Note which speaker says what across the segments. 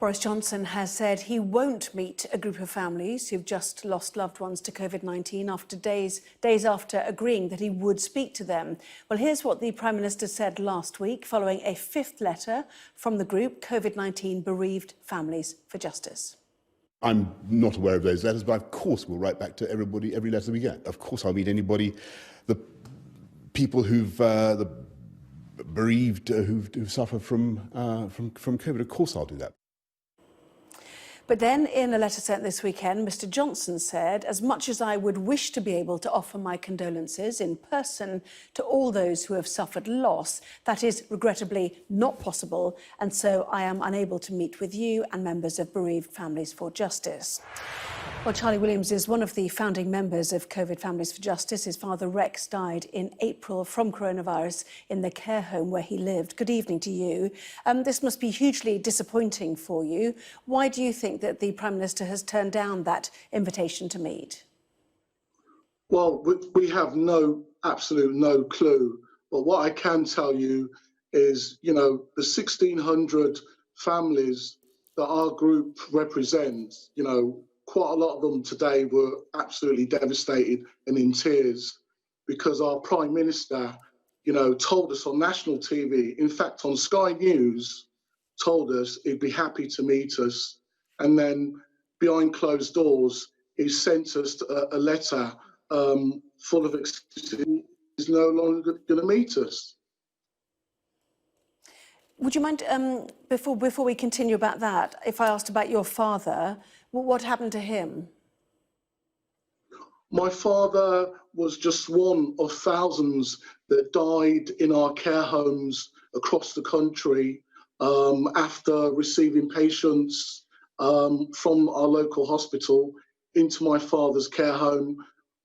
Speaker 1: Boris Johnson has said he won't meet a group of families who've just lost loved ones to COVID-19 after days after agreeing that he would speak to them. Well, here's what the Prime Minister said last week following a fifth letter from the group COVID-19 Bereaved Families for Justice.
Speaker 2: I'm not aware of those letters, but of course we'll write back to everybody every letter we get. Of course I'll meet anybody, the people who've the bereaved who suffer from COVID. Of course I'll do that.
Speaker 1: But then, in a letter sent this weekend, Mr Johnson said, as much as I would wish to be able to offer my condolences in person to all those who have suffered loss, that is regrettably not possible, and so I am unable to meet with you and members of Bereaved Families for Justice. Well, Charlie Williams is one of the founding members of COVID Families for Justice. His father, Rex, died in April from coronavirus in the care home where he lived. Good evening to you. This must be hugely disappointing for you. Why do you think that the Prime Minister has turned down that invitation to meet?
Speaker 3: Well, we have absolute no clue. But what I can tell you is, the 1,600 families that our group represents, quite a lot of them today were absolutely devastated and in tears because our Prime Minister, told us on national TV, in fact on Sky News, told us he'd be happy to meet us. And then behind closed doors, he sent us a letter full of excuses. He's no longer going to meet us.
Speaker 1: Would you mind, before we continue about that, if I asked about your father, what happened to him?
Speaker 3: My father was just one of thousands that died in our care homes across the country after receiving patients from our local hospital into my father's care home.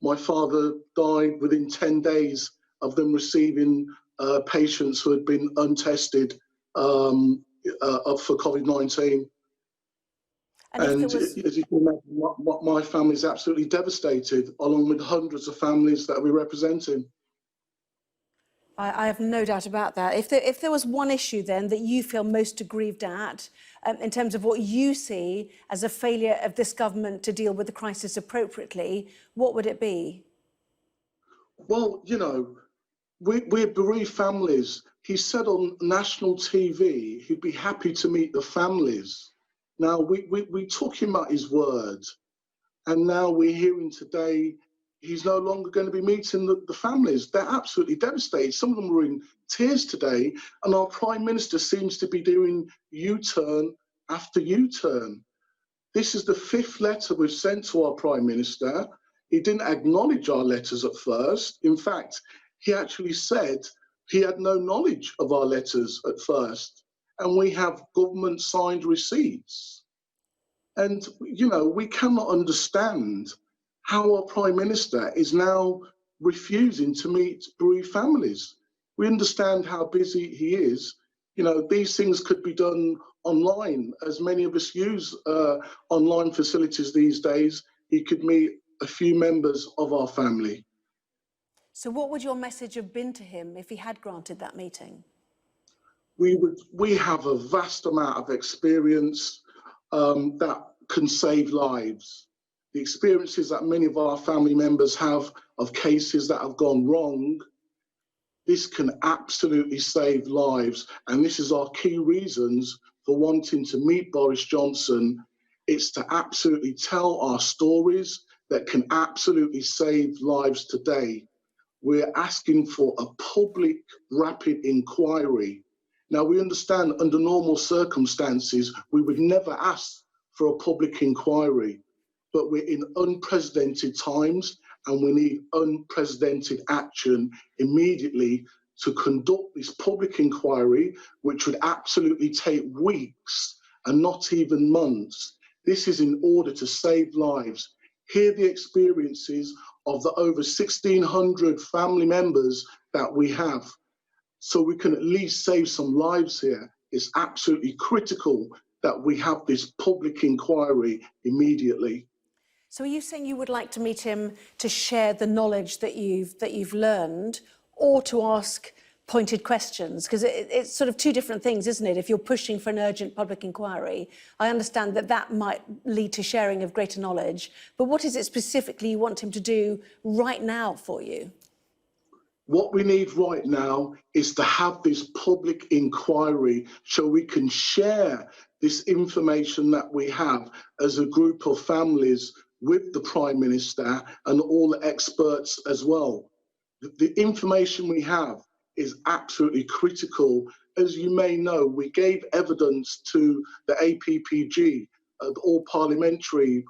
Speaker 3: My father died within 10 days of them receiving patients who had been untested for COVID-19. And as you can imagine, my family is absolutely devastated, along with hundreds of families that we're representing.
Speaker 1: I have no doubt about that. If there was one issue then that you feel most aggrieved at, in terms of what you see as a failure of this government to deal with the crisis appropriately, what would it be? Well,
Speaker 3: we're bereaved families. He said on national TV he'd be happy to meet the families. Now, we took him at his word, and now we're hearing today he's no longer going to be meeting the families. They're absolutely devastated. Some of them were in tears today, and our Prime Minister seems to be doing U-turn after U-turn. This is the fifth letter we've sent to our Prime Minister. He didn't acknowledge our letters at first. In fact, he actually said he had no knowledge of our letters at first. And we have government-signed receipts. And, we cannot understand how our Prime Minister is now refusing to meet bereaved families. We understand how busy he is. These things could be done online, as many of us use online facilities these days. He could meet a few members of our family.
Speaker 1: So what would your message have been to him if he had granted that meeting?
Speaker 3: We have a vast amount of experience that can save lives. The experiences that many of our family members have of cases that have gone wrong, this can absolutely save lives. And this is our key reasons for wanting to meet Boris Johnson. It's to absolutely tell our stories that can absolutely save lives today. We're asking for a public, rapid inquiry. Now, we understand under normal circumstances, we would never ask for a public inquiry, but we're in unprecedented times and we need unprecedented action immediately to conduct this public inquiry, which would absolutely take weeks and not even months. This is in order to save lives. Hear the experiences of the over 1,600 family members that we have, so we can at least save some lives here. It's absolutely critical that we have this public inquiry immediately.
Speaker 1: So are you saying you would like to meet him to share the knowledge that you've learned, or to ask pointed questions? Because it's sort of two different things, isn't it? If you're pushing for an urgent public inquiry, I understand that that might lead to sharing of greater knowledge. But what is it specifically you want him to do right now for you?
Speaker 3: What we need right now is to have this public inquiry so we can share this information that we have as a group of families with the Prime Minister and all the experts as well. The information we have is absolutely critical. As you may know, we gave evidence to the APPG, the All Parliamentary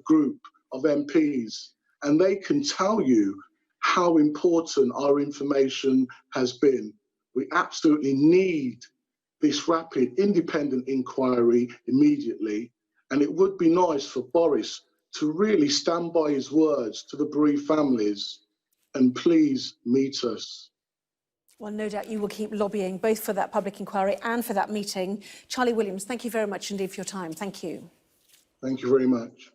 Speaker 3: group of MPs, and they can tell you how important our information has been. We absolutely need this rapid independent inquiry immediately, and it would be nice for Boris to really stand by his words to the bereaved families and please meet us.
Speaker 1: Well, no doubt you will keep lobbying both for that public inquiry and for that meeting. Charlie Williams, thank you very much indeed for your time. Thank you.
Speaker 3: Thank you very much.